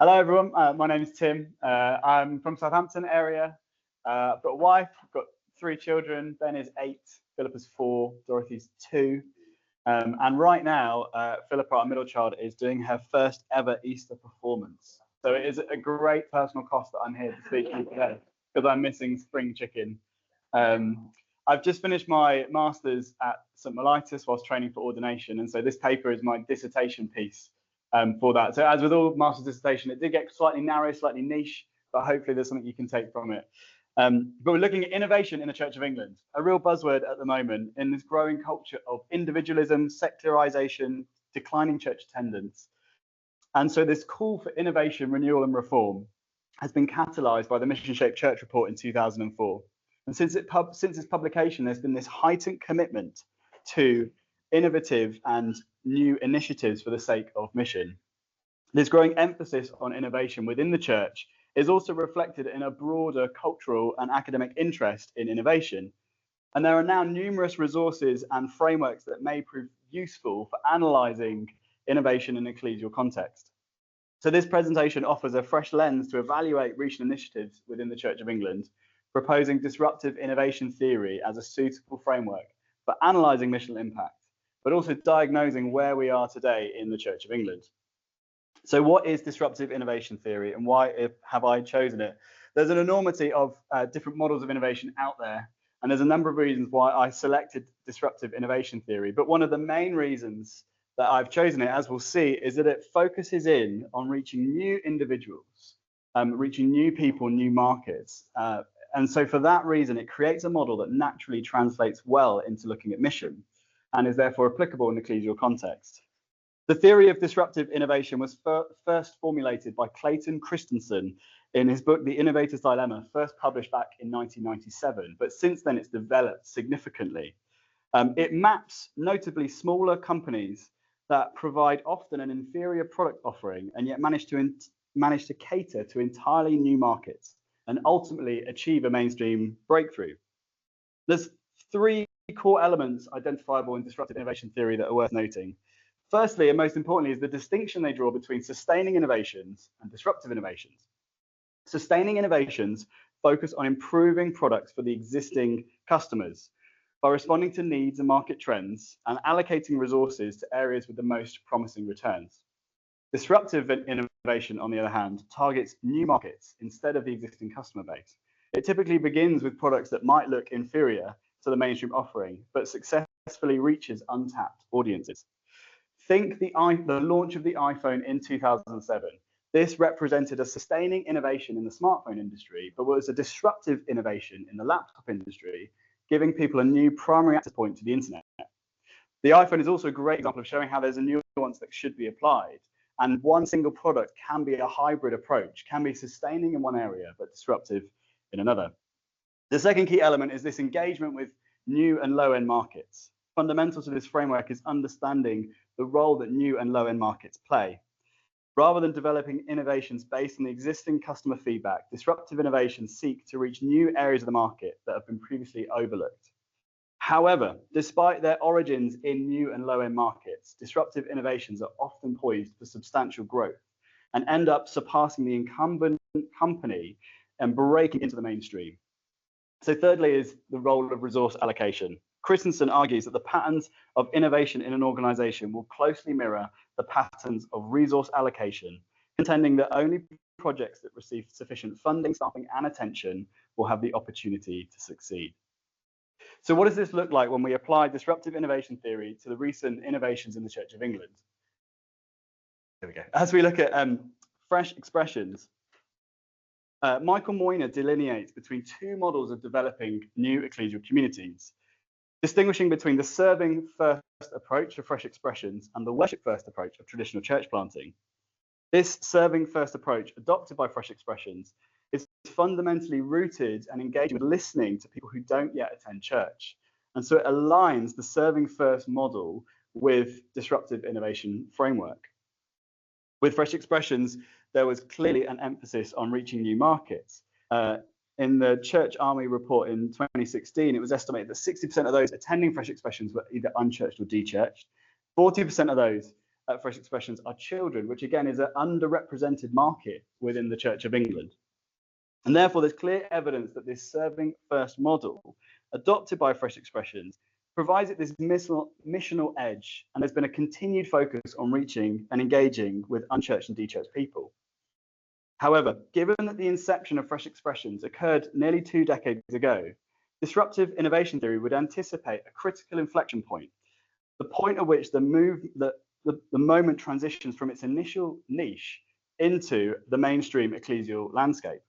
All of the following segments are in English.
Hello everyone, my name is Tim. I'm from Southampton area. I've got a wife, I've got 3 children. Ben is 8, Philip is 4, Dorothy's 2. And right now, Philippa, our middle child, is doing her first ever Easter performance. So it is a great personal cost that I'm here to speak to you today because I'm missing spring chicken. I've just finished my master's at St. Mellitus whilst training for ordination. And so this paper is my dissertation piece for that. So as with all master's dissertation, it did get slightly narrow, slightly niche, but hopefully there's something you can take from it. But we're looking at innovation in the Church of England, a real buzzword at the moment in this growing culture of individualism, secularization, declining church attendance. And so this call for innovation, renewal and reform has been catalyzed by the Mission Shaped Church report in 2004. And since its publication, there's been this heightened commitment to innovative and new initiatives for the sake of mission. This growing emphasis on innovation within the church is also reflected in a broader cultural and academic interest in innovation. And there are now numerous resources and frameworks that may prove useful for analysing innovation in ecclesial context. So this presentation offers a fresh lens to evaluate recent initiatives within the Church of England, proposing disruptive innovation theory as a suitable framework for analysing missional impact, but also diagnosing where we are today in the Church of England. So what is disruptive innovation theory and why have I chosen it? There's an enormity of different models of innovation out there, and there's a number of reasons why I selected disruptive innovation theory. But one of the main reasons that I've chosen it, as we'll see, is that it focuses in on reaching new individuals, reaching new people, new markets. And so for that reason, it creates a model that naturally translates well into looking at mission and is therefore applicable in the ecclesial context. The theory of disruptive innovation was first formulated by Clayton Christensen in his book, The Innovator's Dilemma, first published back in 1997, but since then it's developed significantly. It maps notably smaller companies that provide often an inferior product offering and yet manage to cater to entirely new markets and ultimately achieve a mainstream breakthrough. There's 3 core elements identifiable in disruptive innovation theory that are worth noting. Firstly, and most importantly, is the distinction they draw between sustaining innovations and disruptive innovations. Sustaining innovations focus on improving products for the existing customers by responding to needs and market trends and allocating resources to areas with the most promising returns. Disruptive innovation, on the other hand, targets new markets instead of the existing customer base. It typically begins with products that might look inferior to the mainstream offering, but successfully reaches untapped audiences. Think the launch of the iPhone in 2007. This represented a sustaining innovation in the smartphone industry, but was a disruptive innovation in the laptop industry, giving people a new primary access point to the internet. The iPhone is also a great example of showing how there's a nuance that should be applied. And one single product can be a hybrid approach, can be sustaining in one area, but disruptive in another. The second key element is this engagement with new and low-end markets. Fundamental to this framework is understanding the role that new and low-end markets play. Rather than developing innovations based on the existing customer feedback, disruptive innovations seek to reach new areas of the market that have been previously overlooked. However, despite their origins in new and low-end markets, disruptive innovations are often poised for substantial growth and end up surpassing the incumbent company and breaking into the mainstream. So thirdly is the role of resource allocation. Christensen argues that the patterns of innovation in an organization will closely mirror the patterns of resource allocation, contending that only projects that receive sufficient funding, staffing, and attention will have the opportunity to succeed. So what does this look like when we apply disruptive innovation theory to the recent innovations in the Church of England? There we go. As we look at fresh expressions, Michael Moyner delineates between 2 models of developing new ecclesial communities, distinguishing between the serving first approach of fresh expressions and the worship first approach of traditional church planting. This serving first approach adopted by fresh expressions is fundamentally rooted and engaged with listening to people who don't yet attend church. And so it aligns the serving first model with disruptive innovation framework. With fresh expressions, there was clearly an emphasis on reaching new markets. In the Church Army report in 2016, it was estimated that 60% of those attending fresh expressions were either unchurched or dechurched. 40% of those at Fresh Expressions are children, which again is an underrepresented market within the Church of England. And therefore, there's clear evidence that this serving first model adopted by Fresh Expressions provides it this missional edge, and there's been a continued focus on reaching and engaging with unchurched and dechurched people. However, given that the inception of Fresh Expressions occurred nearly 2 decades ago, disruptive innovation theory would anticipate a critical inflection point, the point at which the moment transitions from its initial niche into the mainstream ecclesial landscape.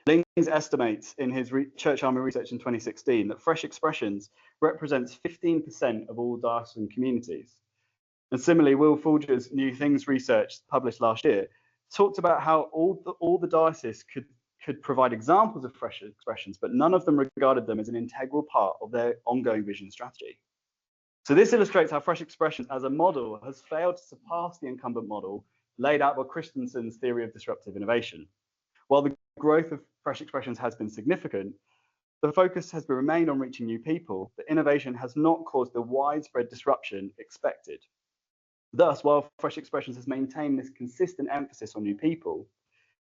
Lings estimates in his Church Army research in 2016 that Fresh Expressions represents 15% of all diocesan communities. And similarly, Will Folger's New Things research published last year talked about how all the dioceses could provide examples of Fresh Expressions, but none of them regarded them as an integral part of their ongoing vision strategy. So this illustrates how Fresh Expressions as a model has failed to surpass the incumbent model laid out by Christensen's theory of disruptive innovation. While the growth of Fresh Expressions has been significant, the focus has remained on reaching new people, but innovation has not caused the widespread disruption expected. Thus, while Fresh Expressions has maintained this consistent emphasis on new people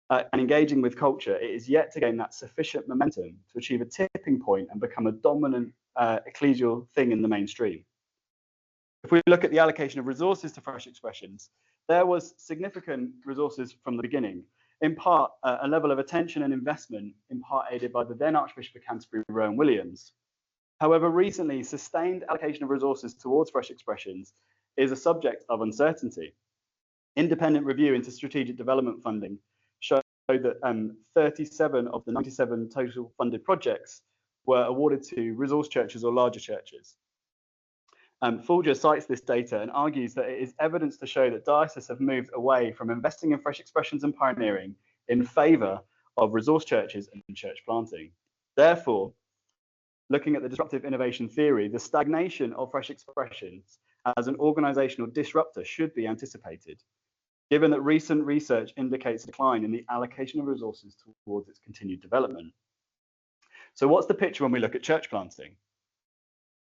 and engaging with culture, it is yet to gain that sufficient momentum to achieve a tipping point and become a dominant ecclesial thing in the mainstream. If we look at the allocation of resources to Fresh Expressions, there was significant resources from the beginning, in part a level of attention and investment, in part aided by the then Archbishop of Canterbury, Rowan Williams. However, recently, sustained allocation of resources towards Fresh Expressions is a subject of uncertainty. Independent review into strategic development funding showed that 37 of the 97 total funded projects were awarded to resource churches or larger churches. Folger cites this data and argues that it is evidence to show that dioceses have moved away from investing in Fresh Expressions and pioneering in favour of resource churches and church planting. Therefore, looking at the disruptive innovation theory, the stagnation of Fresh Expressions as an organisational disruptor should be anticipated, given that recent research indicates a decline in the allocation of resources towards its continued development. So what's the picture when we look at church planting?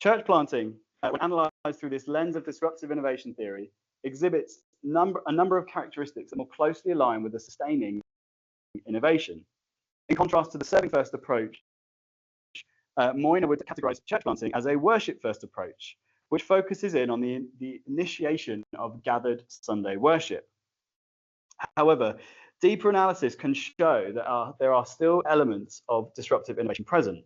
Church planting, when analysed through this lens of disruptive innovation theory, exhibits a number of characteristics that more closely align with the sustaining innovation. In contrast to the serving first approach, Moynihan would categorise church planting as a worship first approach, which focuses in on the initiation of gathered Sunday worship. However, deeper analysis can show that there are still elements of disruptive innovation present.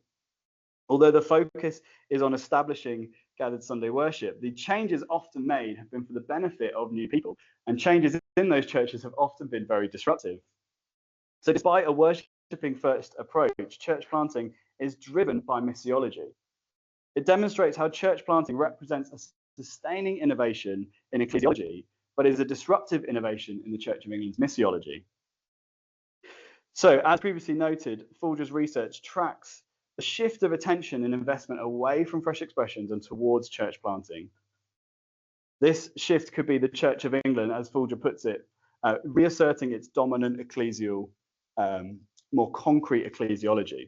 Although the focus is on establishing gathered Sunday worship, the changes often made have been for the benefit of new people, and changes in those churches have often been very disruptive. So despite a worshipping first approach, church planting is driven by missiology. It demonstrates how church planting represents a sustaining innovation in ecclesiology, but is a disruptive innovation in the Church of England's missiology. So, as previously noted, Folger's research tracks the shift of attention and investment away from Fresh Expressions and towards church planting. This shift could be the Church of England, as Folger puts it, reasserting its dominant ecclesial, more concrete ecclesiology.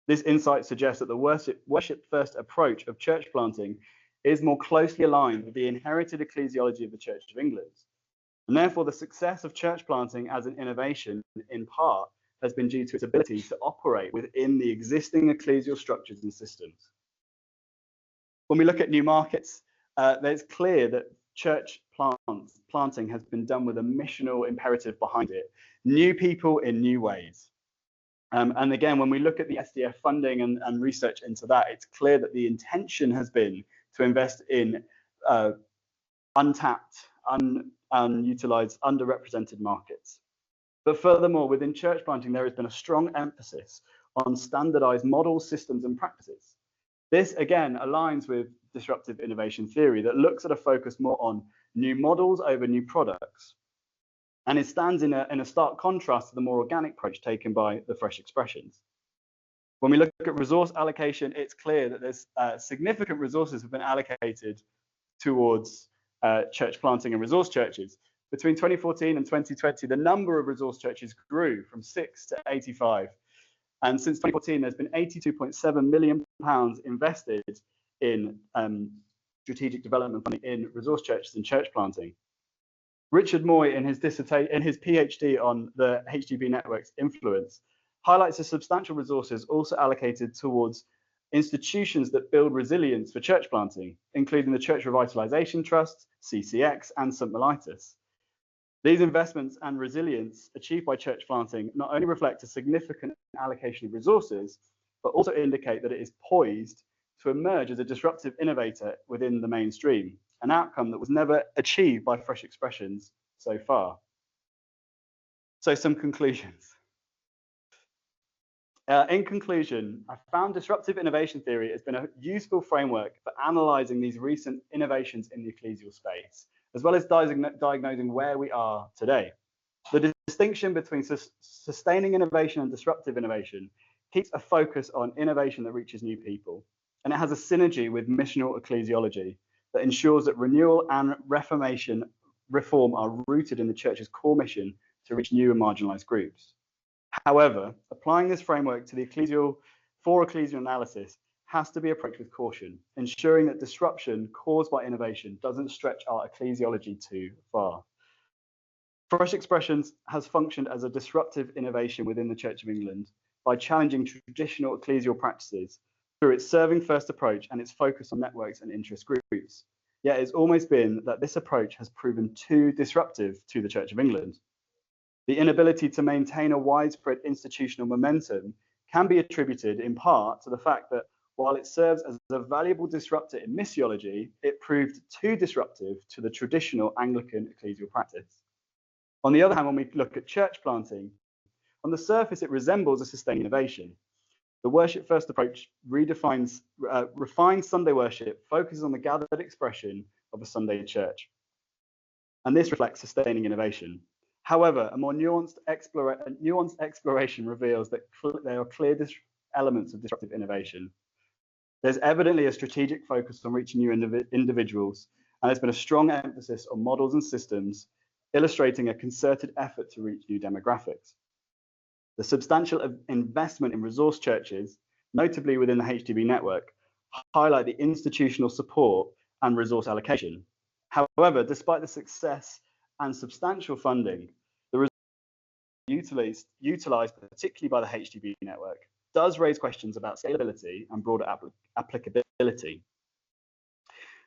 This insight suggests that the worship first approach of church planting is more closely aligned with the inherited ecclesiology of the Church of England. And therefore, the success of church planting as an innovation, in part, has been due to its ability to operate within the existing ecclesial structures and systems. When we look at new markets, it's clear that church planting has been done with a missional imperative behind it. New people in new ways. And again, when we look at the SDF funding and research into that, it's clear that the intention has been to invest in untapped, unutilized, underrepresented markets. But furthermore, within church planting, there has been a strong emphasis on standardized models, systems, and practices. This, again, aligns with disruptive innovation theory that looks at a focus more on new models over new products. And it stands in a stark contrast to the more organic approach taken by the Fresh Expressions. When we look at resource allocation, it's clear that there's significant resources have been allocated towards church planting and resource churches. Between 2014 and 2020, the number of resource churches grew from 6 to 85. And since 2014, there's been £82.7 million invested in strategic development funding in resource churches and church planting. Richard Moy, in his PhD on the HDB network's influence, highlights the substantial resources also allocated towards institutions that build resilience for church planting, including the Church Revitalisation Trust, CCX, and St. Mellitus. These investments and resilience achieved by church planting not only reflect a significant allocation of resources, but also indicate that it is poised to emerge as a disruptive innovator within the mainstream, an outcome that was never achieved by Fresh Expressions so far. So some conclusions. In conclusion, I found disruptive innovation theory has been a useful framework for analysing these recent innovations in the ecclesial space, as well as diagnosing where we are today. The distinction between sustaining innovation and disruptive innovation keeps a focus on innovation that reaches new people, and it has a synergy with missional ecclesiology that ensures that renewal and reform are rooted in the church's core mission to reach new and marginalised groups. However, applying this framework to the ecclesial analysis has to be approached with caution, ensuring that disruption caused by innovation doesn't stretch our ecclesiology too far. Fresh Expressions has functioned as a disruptive innovation within the Church of England by challenging traditional ecclesial practices through its serving first approach and its focus on networks and interest groups. Yet it's almost been that this approach has proven too disruptive to the Church of England. The inability to maintain a widespread institutional momentum can be attributed in part to the fact that while it serves as a valuable disruptor in missiology, it proved too disruptive to the traditional Anglican ecclesial practice. On the other hand, when we look at church planting, on the surface it resembles a sustained innovation. The worship first approach refines Sunday worship, focuses on the gathered expression of a Sunday church. And this reflects sustaining innovation. However, a more nuanced exploration reveals that there are clear elements of disruptive innovation. There's evidently a strategic focus on reaching new individuals, and there's been a strong emphasis on models and systems, illustrating a concerted effort to reach new demographics. The substantial investment in resource churches, notably within the HDB network, highlight the institutional support and resource allocation. However, despite the success and substantial funding, the resources utilized particularly by the HDB network does raise questions about scalability and broader applicability.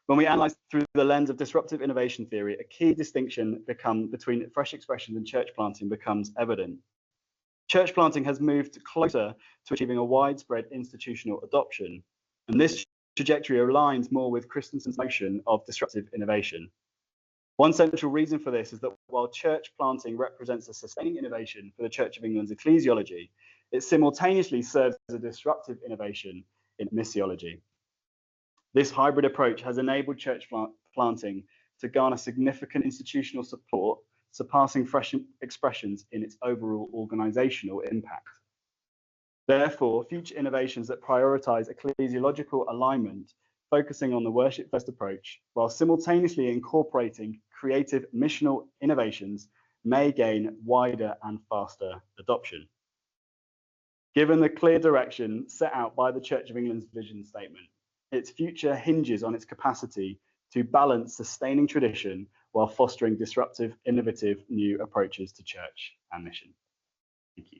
When we analyze through the lens of disruptive innovation theory, a key distinction between fresh expressions and church planting becomes evident. Church planting has moved closer to achieving a widespread institutional adoption, and this trajectory aligns more with Christensen's notion of disruptive innovation. One central reason for this is that while church planting represents a sustaining innovation for the Church of England's ecclesiology, it simultaneously serves as a disruptive innovation in missiology. This hybrid approach has enabled church planting to garner significant institutional support, surpassing Fresh Expressions in its overall organisational impact. Therefore, future innovations that prioritise ecclesiological alignment, focusing on the worship-first approach, while simultaneously incorporating creative missional innovations, may gain wider and faster adoption. Given the clear direction set out by the Church of England's vision statement, its future hinges on its capacity to balance sustaining tradition while fostering disruptive, innovative new approaches to church and mission. Thank you.